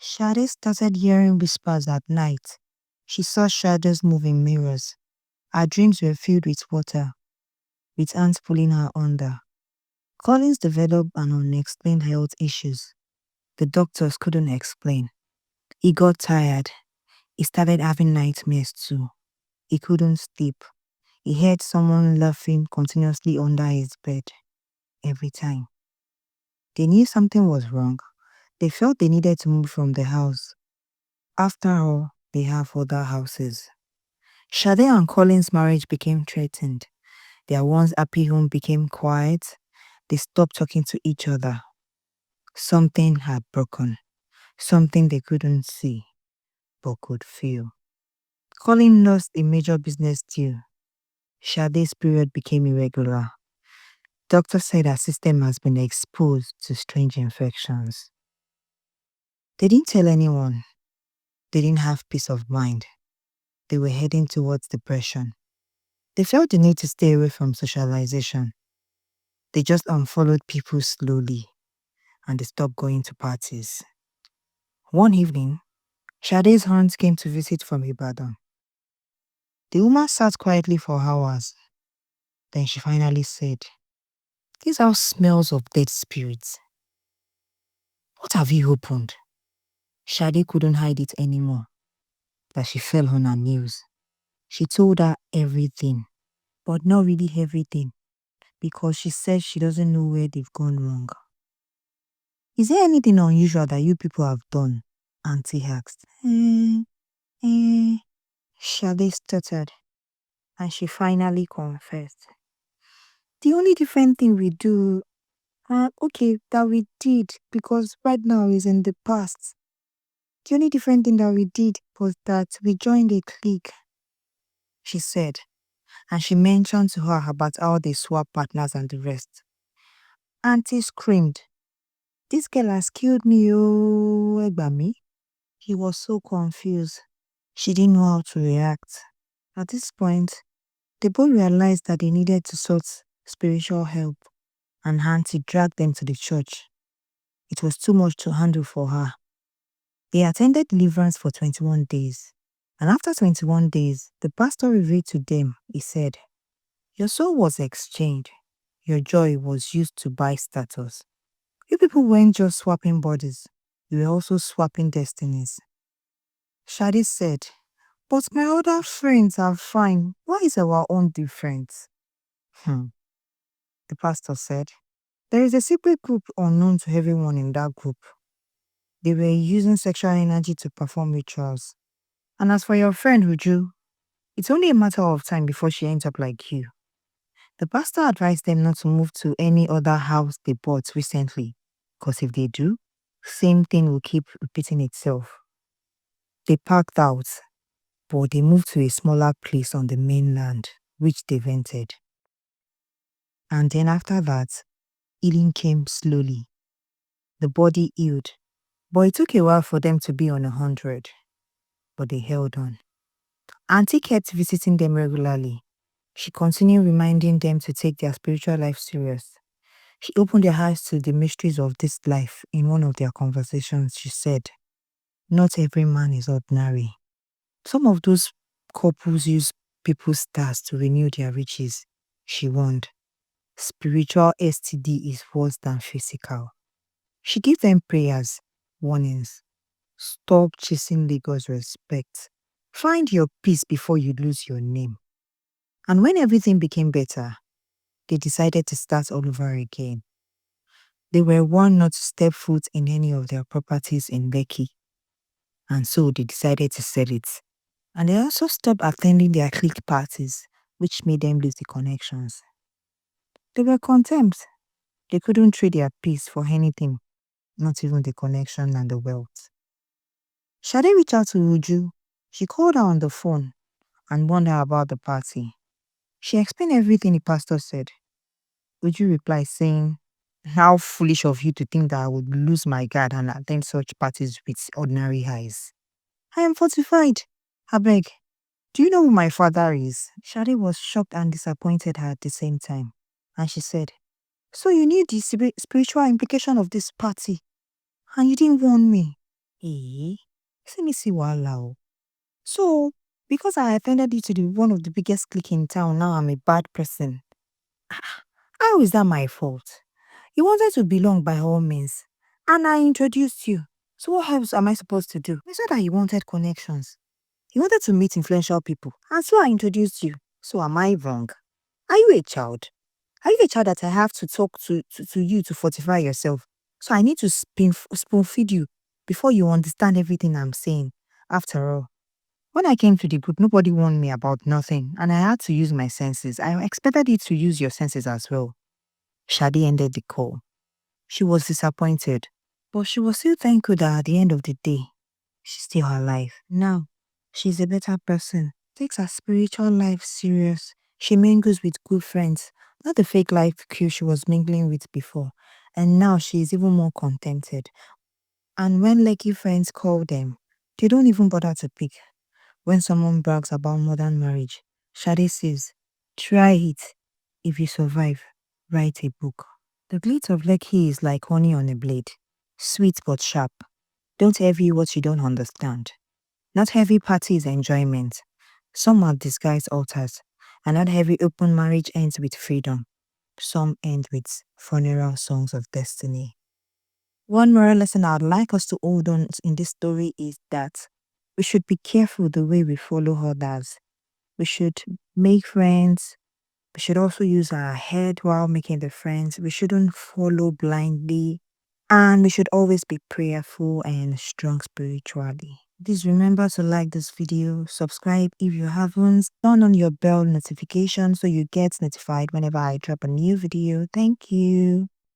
Shade started hearing whispers at night. She saw shadows move in mirrors. Her dreams were filled with water, with ants pulling her under. Collins developed an unexplained health issues. The doctors couldn't explain. He got tired. He started having nightmares too. He couldn't sleep. He heard someone laughing continuously under his bed every time. They knew something was wrong. They felt they needed to move from the house. After all, they have other houses. Sade and Colin's marriage became threatened. Their once happy home became quiet. They stopped talking to each other. Something had broken. Something they couldn't see, but could feel. Colin lost a major business deal. Sade's period became irregular. Doctor said her system has been exposed to strange infections. They didn't tell anyone. They didn't have peace of mind. They were heading towards depression. They felt the need to stay away from socialization. They just unfollowed people slowly and they stopped going to parties. One evening, Sade's aunt came to visit from Ibadan. The woman sat quietly for hours. Then she finally said, "This house smells of dead spirits. What have you opened?" Sade couldn't hide it anymore. That she fell on her knees. She told her everything, but not really everything, because she said she doesn't know where they've gone wrong. "Is there anything unusual that you people have done?" Auntie asked. Sade stuttered, and she finally confessed. "The only different thing we do, that we did, because right now is in the past. The only different thing that we did was that we joined a clique," she said, and she mentioned to her about how they swapped partners and the rest. Auntie screamed, "This girl has killed me, oh, Egbami." He was so confused. She didn't know how to react. At this point, they both realized that they needed to sought spiritual help, and Auntie dragged them to the church. It was too much to handle for her. They attended deliverance for 21 days. And after 21 days, the pastor revealed to them, he said, "Your soul was exchanged. Your joy was used to buy status. You people weren't just swapping bodies, you were also swapping destinies." Shadi said, "But my other friends are fine. Why is our own different?" The pastor said, "There is a secret group unknown to everyone in that group. They were using sexual energy to perform rituals. And as for your friend Uju, it's only a matter of time before she ends up like you." The pastor advised them not to move to any other house they bought recently, because if they do, same thing will keep repeating itself. They packed out, but they moved to a smaller place on the mainland, which they rented. And then after that, healing came slowly. The body healed, but it took a while for them to be on 100. But they held on. Auntie kept visiting them regularly. She continued reminding them to take their spiritual life serious. She opened their eyes to the mysteries of this life in one of their conversations. She said, "Not every man is ordinary. Some of those couples use people's stars to renew their riches." She warned, "Spiritual STD is worse than physical." She gave them prayers, warnings. "Stop chasing Lagos respect. Find your peace before you lose your name." And when everything became better, they decided to start all over again. They were warned not to step foot in any of their properties in Lekki, and so they decided to sell it. And they also stopped attending their clique parties, which made them lose the connections. They were content. They couldn't trade their peace for anything, not even the connection and the wealth. Shade reached out to Uju. She called her on the phone and warned her about the party. She explained everything the pastor said. Uju replied saying, "How foolish of you to think that I would lose my guard and attend such parties with ordinary eyes. I am fortified. Abeg, do you know who my father is?" Shade was shocked and disappointed her at the same time. And she said, "So you knew the spiritual implication of this party, and you didn't warn me." Eh? Let me see wahala. So, because I offended you to the one of the biggest clique in town, now I'm a bad person. How is that my fault? You wanted to belong by all means, and I introduced you. So what else am I supposed to do? It's not that you wanted connections. You wanted to meet influential people, and so I introduced you. So am I wrong? Are you a child? Are you a child that I have to talk to you to fortify yourself? So I need to spoon feed you before you understand everything I'm saying. After all, when I came to the group, nobody warned me about nothing, and I had to use my senses. I expected you to use your senses as well. Shadi ended the call. She was disappointed, but she was still thankful that at the end of the day, she's still alive. Now, she's a better person, takes her spiritual life serious. She mingles with good friends, not the fake life crew she was mingling with before. And now she is even more contented. And when lucky friends call them, they don't even bother to pick. When someone brags about modern marriage, Shade says, try it. If you survive, write a book. The glitz of Lekki is like honey on a blade, sweet but sharp. Don't heavy what you don't understand. Not heavy party is enjoyment. Some are disguised altars, and not heavy open marriage ends with freedom. Some end with funeral songs of destiny. One moral lesson I'd like us to hold on in this story is that we should be careful the way we follow others. We should make friends. We should also use our head while making the friends. We shouldn't follow blindly. And we should always be prayerful and strong spiritually. Please remember to like this video, subscribe if you haven't, turn on your bell notification so you get notified whenever I drop a new video. Thank you.